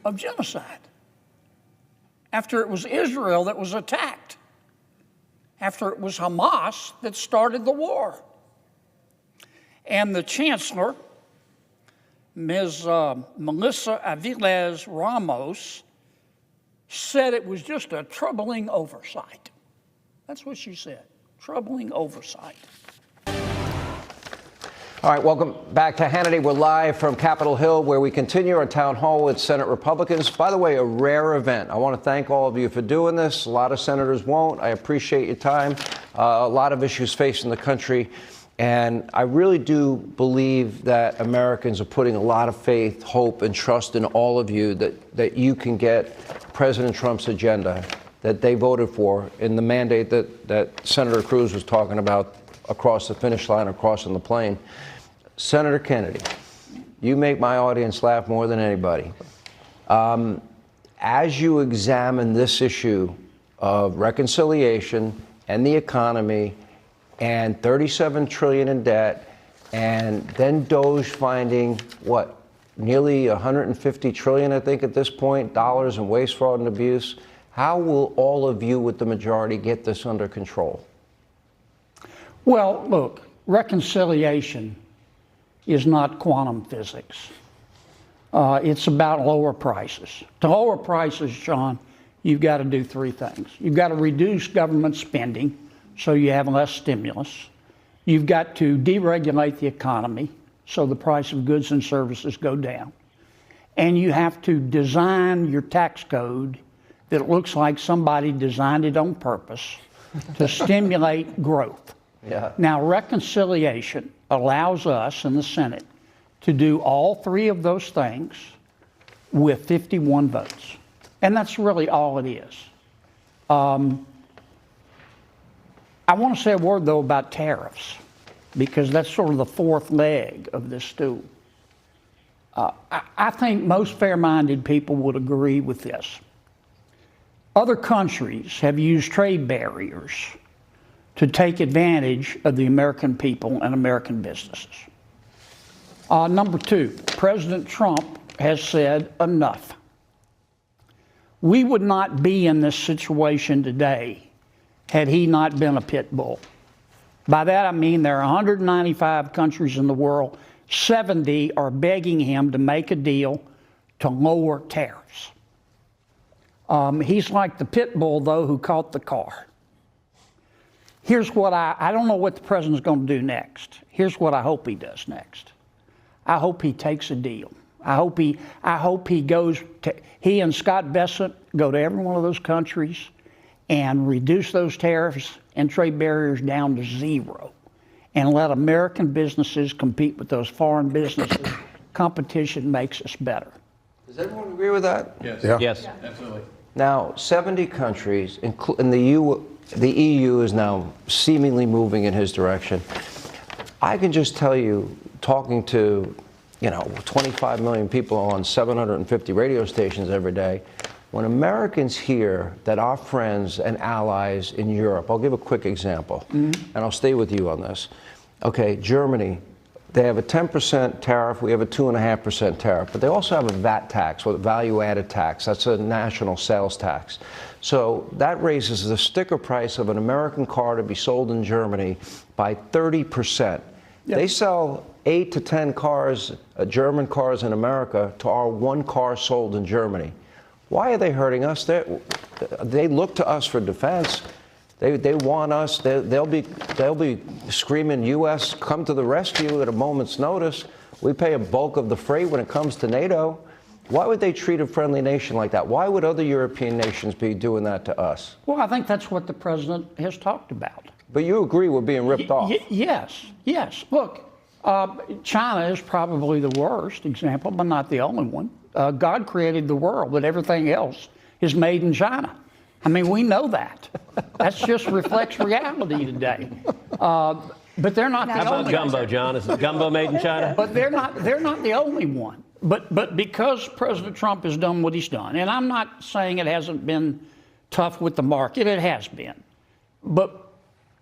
of genocide. After it was Israel that was attacked. After it was Hamas that started the war. And the chancellor, Ms. Melissa Aviles Ramos, said it was just a troubling oversight. That's what she said, troubling oversight. All right, welcome back to Hannity. We're live from Capitol Hill, where we continue our town hall with Senate Republicans. By the way, a rare event. I want to thank all of you for doing this. A lot of senators won't. I appreciate your time. A lot of issues facing the country. And I really do believe that Americans are putting a lot of faith, hope, and trust in all of you that you can get President Trump's agenda that they voted for in the mandate that Senator Cruz was talking about across the finish line or crossing the plane. Senator Kennedy, you make my audience laugh more than anybody. As you examine this issue of reconciliation and the economy and $37 trillion in debt, and then DOJ finding, what, nearly $150 trillion, I think, at this point, dollars in waste, fraud, and abuse, how will all of you with the majority get this under control? Well, look, reconciliation is not quantum physics. It's about lower prices. To lower prices, John, you've got to do three things. You've got to reduce government spending so you have less stimulus. You've got to deregulate the economy so the price of goods and services go down. And you have to design your tax code that looks like somebody designed it on purpose to stimulate growth. Yeah. Now, reconciliation allows us in the Senate to do all three of those things with 51 votes. And that's really all it is. I want to say a word, though, about tariffs, because that's sort of the fourth leg of this stool. I think most fair-minded people would agree with this. Other countries have used trade barriers to take advantage of the American people and American businesses. Number two, President Trump has said enough. We would not be in this situation today had he not been a pit bull. By that I mean there are 195 countries in the world, 70 are begging him to make a deal to lower tariffs. He's like the pit bull, though, who caught the car. Here's what I don't know what the president's going to do next. Here's what I hope he does next. I hope he takes a deal. I hope he goes to, he and Scott Bessent go to every one of those countries and reduce those tariffs and trade barriers down to zero and let American businesses compete with those foreign businesses. Competition makes us better. Does everyone agree with that? Yes. Yeah. Yes. Absolutely. Now, 70 countries, and the EU is now seemingly moving in his direction. I can just tell you, talking to 25 million people on 750 radio stations every day, when Americans hear that our friends and allies in Europe, I'll give a quick example, and I'll stay with you on this. Okay, Germany, they have a 10% tariff, we have a 2.5% tariff, but they also have a VAT tax, or value-added tax. That's a national sales tax. So that raises the sticker price of an American car to be sold in Germany by 30%. Yep. They sell 8 to 10 cars, German cars in America, to our one car sold in Germany. Why are they hurting us? They look to us for defense. They want us. They'll be screaming, "U.S., come to the rescue" at a moment's notice. We pay a bulk of the freight when it comes to NATO. Why would they treat a friendly nation like that? Why would other European nations be doing that to us? Well, I think that's what the president has talked about. But you agree we're being ripped off? Yes. Look, China is probably the worst example, but not the only one. God created the world, but everything else is made in China. I mean, we know that. That just reflects reality today. But they're not the only one. How about gumbo, John? Is gumbo made in China? But they're not the only one. But because President Trump has done what he's done, and I'm not saying it hasn't been tough with the market, it has been. But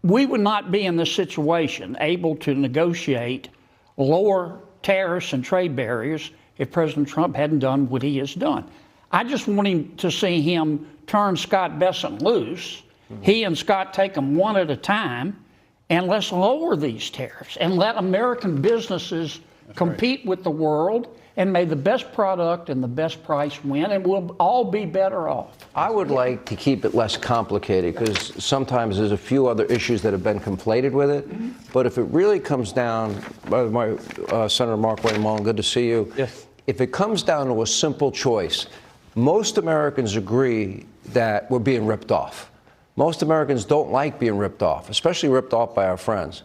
we would not be in this situation able to negotiate lower tariffs and trade barriers if President Trump hadn't done what he has done. I just want him to see him turn Scott Bessent loose. He and Scott take them one at a time, and let's lower these tariffs and let American businesses compete with the world, and may the best product and the best price win, and we'll all be better off. I would like to keep it less complicated because sometimes there's a few other issues that have been conflated with it. But if it really comes down, Senator Mark Wayne Mullen, good to see you. Yes. If it comes down to a simple choice, most Americans agree that we're being ripped off. Most Americans don't like being ripped off, especially ripped off by our friends.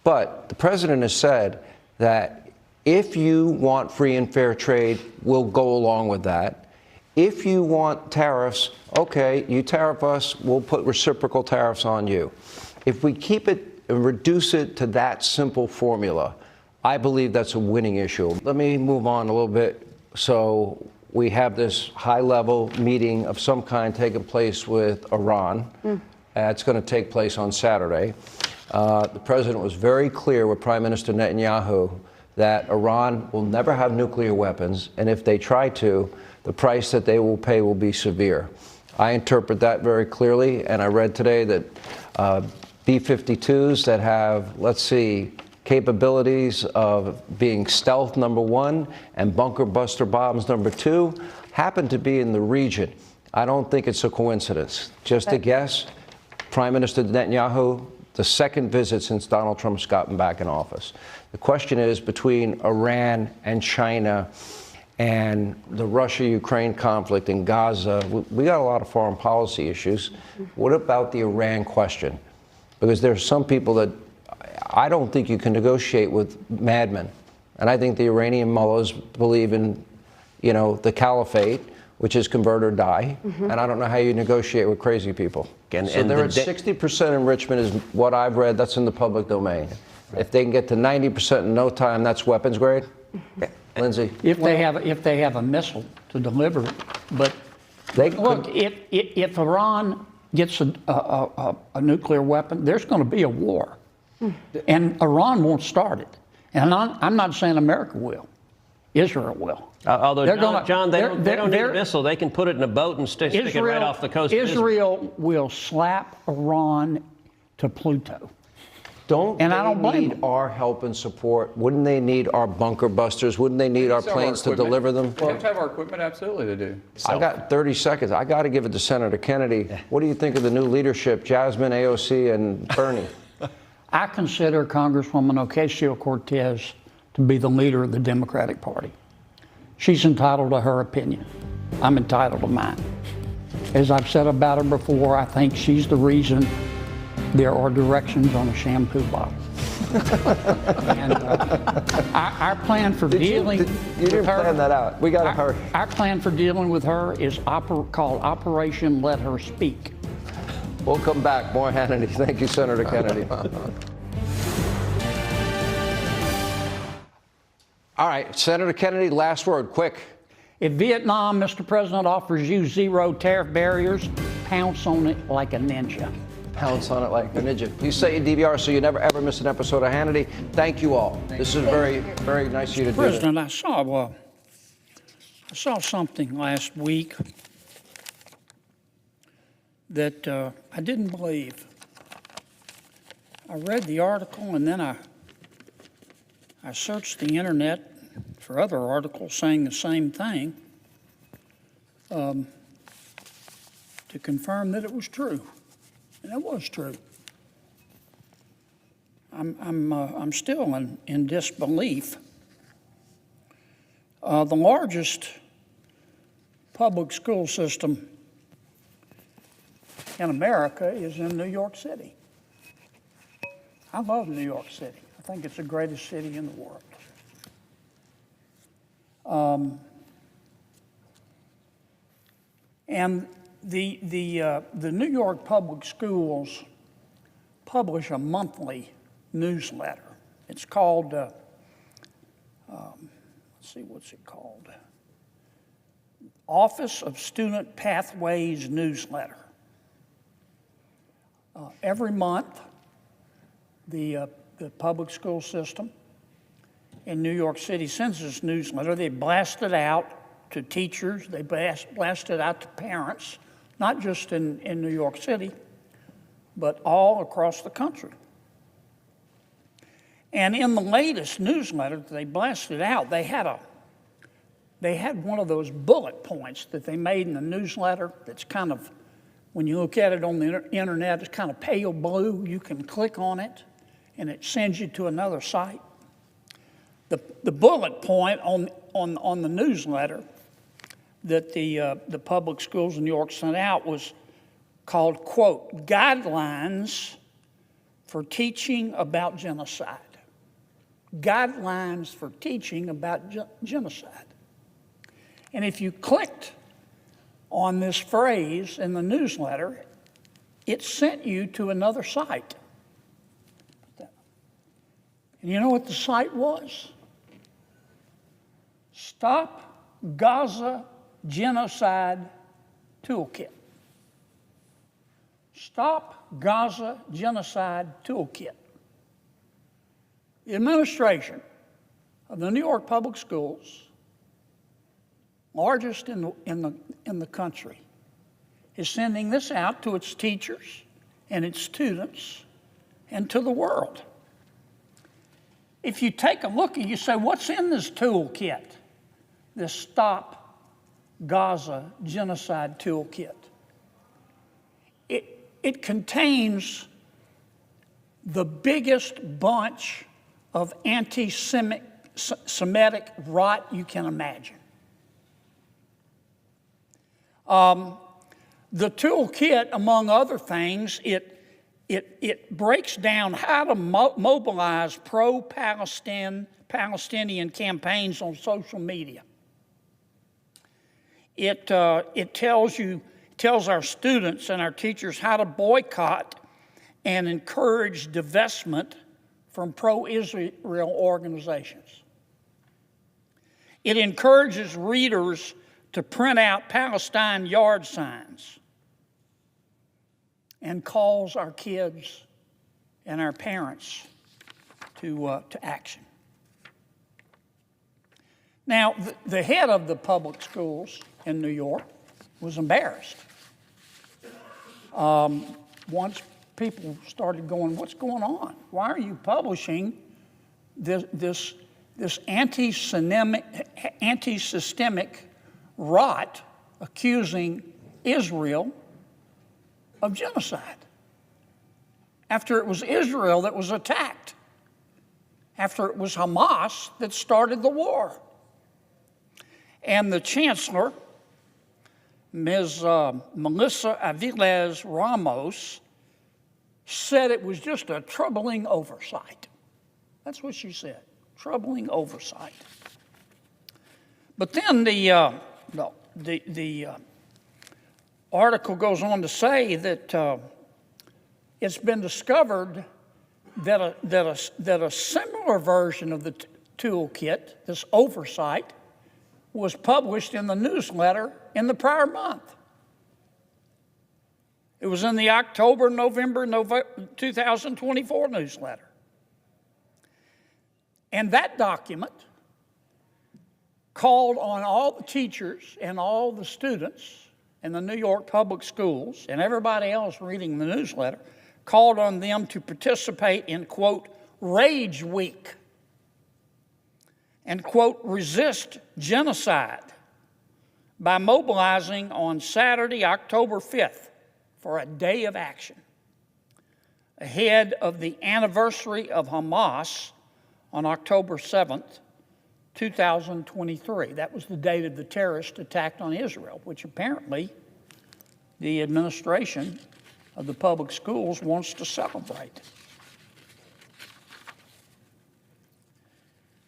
But the president has said that if you want free and fair trade, we'll go along with that. If you want tariffs, okay, you tariff us, we'll put reciprocal tariffs on you. If we keep it and reduce it to that simple formula, I believe that's a winning issue. Let me move on a little bit. So we have this high-level meeting of some kind taking place with Iran. It's going to take place on Saturday. The president was very clear with Prime Minister Netanyahu that Iran will never have nuclear weapons, and if they try to, the price that they will pay will be severe. I interpret that very clearly, and I read today that B-52s that have, let's see, capabilities of being stealth, number one, and bunker buster bombs, number two, happen to be in the region. I don't think it's a coincidence. Just a guess, Prime Minister Netanyahu, the second visit since Donald Trump's gotten back in office. The question is, between Iran and China and the Russia-Ukraine conflict in Gaza, we got a lot of foreign policy issues. What about the Iran question? Because there's some people that I don't think you can negotiate with madmen. And I think the Iranian mullahs believe in, you know, the caliphate, which is convert or die. And I don't know how you negotiate with crazy people. And They're at 60% enrichment is what I've read. That's in the public domain. If they can get to 90% in no time, that's weapons grade. Lindsay? If they have a missile to deliver it. But They look, could- if Iran gets a nuclear weapon, there's going to be a war. And Iran won't start it. And I'm not saying America will. Israel will. Although, They're John, they don't need a they're- missile. They can put it in a boat and stick it right off the coast of Israel will slap Iran to Pluto. Don't And they I don't blame need them. our help and support? Wouldn't they need our bunker busters? Wouldn't they need our Some of planes to equipment. deliver them? We have to have our equipment, absolutely they do. I got 30 seconds. I got to give it to Senator Kennedy. What do you think of the new leadership, Jasmine, AOC, and Bernie? I consider Congresswoman Ocasio-Cortez to be the leader of the Democratic Party. She's entitled to her opinion. I'm entitled to mine. As I've said about her before, I think she's the reason there are directions on a shampoo bottle. And our plan for dealing You with didn't her, plan that out. We got to hurry. Our plan for dealing with her is called Operation Let Her Speak. We'll come back. More Hannity. Thank you, Senator Kennedy. All right, Senator Kennedy, last word, quick. If Vietnam, Mr. President, offers you zero tariff barriers, pounce on it like a ninja. Pounce on it like a ninja. Please set your DVR so you never ever miss an episode of Hannity. Thank you all. This is very, very nice of you to do this. President, I saw something last week that I didn't believe. I read the article and then I searched the internet for other articles saying the same thing to confirm that it was true, and it was true. I'm still in disbelief. The largest public school system in America is in New York City. I love New York City. I think it's the greatest city in the world. And the New York Public Schools publish a monthly newsletter. It's called, let's see, what's it called? Office of Student Pathways Newsletter. Every month, the public school system in New York City sends this newsletter. They blast it out to teachers. They blasted out to parents, not just in New York City, but all across the country. And in the latest newsletter that they blasted out, they had one of those bullet points that they made in the newsletter that's kind of, when you look at it on the internet, it's kind of pale blue. You can click on it, and it sends you to another site. The bullet point on the newsletter that the public schools in New York sent out was called, quote, Guidelines for Teaching About Genocide. Guidelines for Teaching About Genocide. And if you clicked on this phrase in the newsletter, it sent you to another site. And you know what the site was? Stop Gaza Genocide Toolkit. Stop Gaza Genocide Toolkit. The administration of the New York Public Schools, largest in the country, is sending this out to its teachers and its students and to the world. If you take a look and you say, what's in this toolkit? This Stop Gaza Genocide Toolkit. It contains the biggest bunch of anti-Semitic rot you can imagine. The toolkit, among other things, it breaks down how to mobilize pro-Palestinian campaigns on social media. It tells our students and our teachers how to boycott and encourage divestment from pro-Israel organizations. It encourages readers to print out Palestine yard signs and calls our kids and our parents to action. Now, the head of the public schools in New York was embarrassed. Once people started going, what's going on? Why are you publishing this anti-systemic rot accusing Israel of genocide? After it was Israel that was attacked, after it was Hamas that started the war. And the chancellor, Ms. Melissa Aviles Ramos, said it was just a troubling oversight. That's what she said, troubling oversight. But then the article goes on to say that it's been discovered that a similar version of the toolkit, this oversight, was published in the newsletter in the prior month. It was in the November 2024 newsletter. And that document called on all the teachers and all the students in the New York public schools and everybody else reading the newsletter, called on them to participate in, quote, Rage Week and, quote, resist genocide by mobilizing on Saturday, October 5th for a day of action ahead of the anniversary of Hamas on October 7th, 2023. That was the date of the terrorist attack on Israel, which apparently the administration of the public schools wants to celebrate.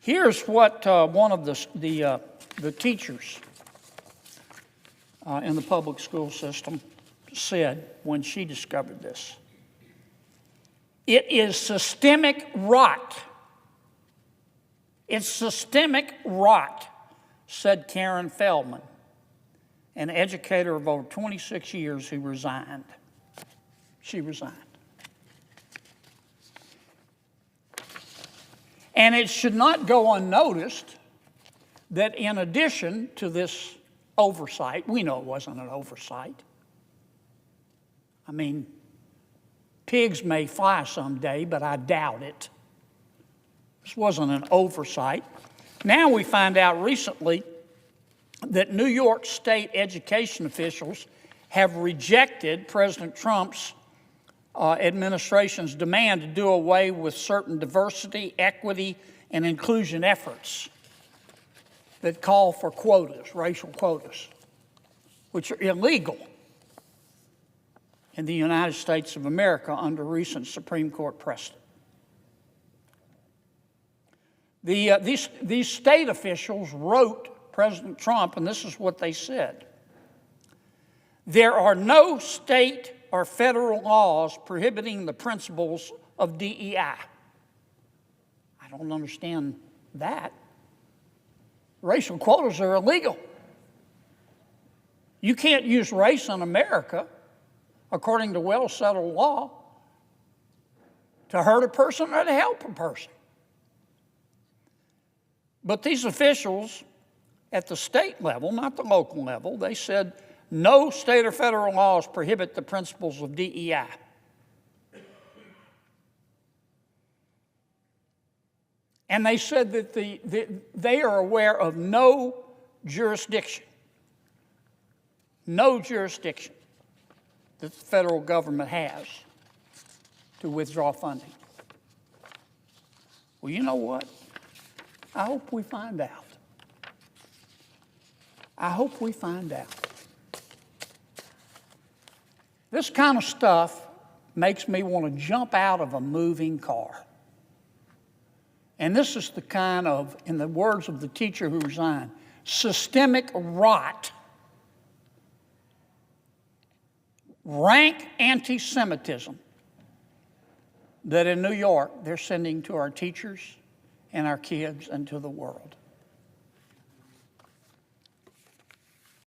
Here's what one of the teachers in the public school system said when she discovered this. It is systemic rot. It's systemic rot, said Karen Feldman, an educator of over 26 years who resigned. She resigned. And it should not go unnoticed that in addition to this oversight, we know it wasn't an oversight. I mean, pigs may fly someday, but I doubt it. This wasn't an oversight. Now we find out recently that New York State education officials have rejected President Trump's administration's demand to do away with certain diversity, equity, and inclusion efforts that call for quotas, racial quotas, which are illegal in the United States of America under recent Supreme Court precedent. These state officials wrote President Trump, and this is what they said. There are no state or federal laws prohibiting the principles of DEI. I don't understand that. Racial quotas are illegal. You can't use race in America, according to well-settled law, to hurt a person or to help a person. But these officials at the state level, not the local level, they said no state or federal laws prohibit the principles of DEI. And they said that they are aware of no jurisdiction that the federal government has to withdraw funding. Well, you know what? I hope we find out. I hope we find out. This kind of stuff makes me want to jump out of a moving car. And this is the kind of, in the words of the teacher who resigned, systemic rot, rank anti-Semitism that in New York they're sending to our teachers and our kids and to the world.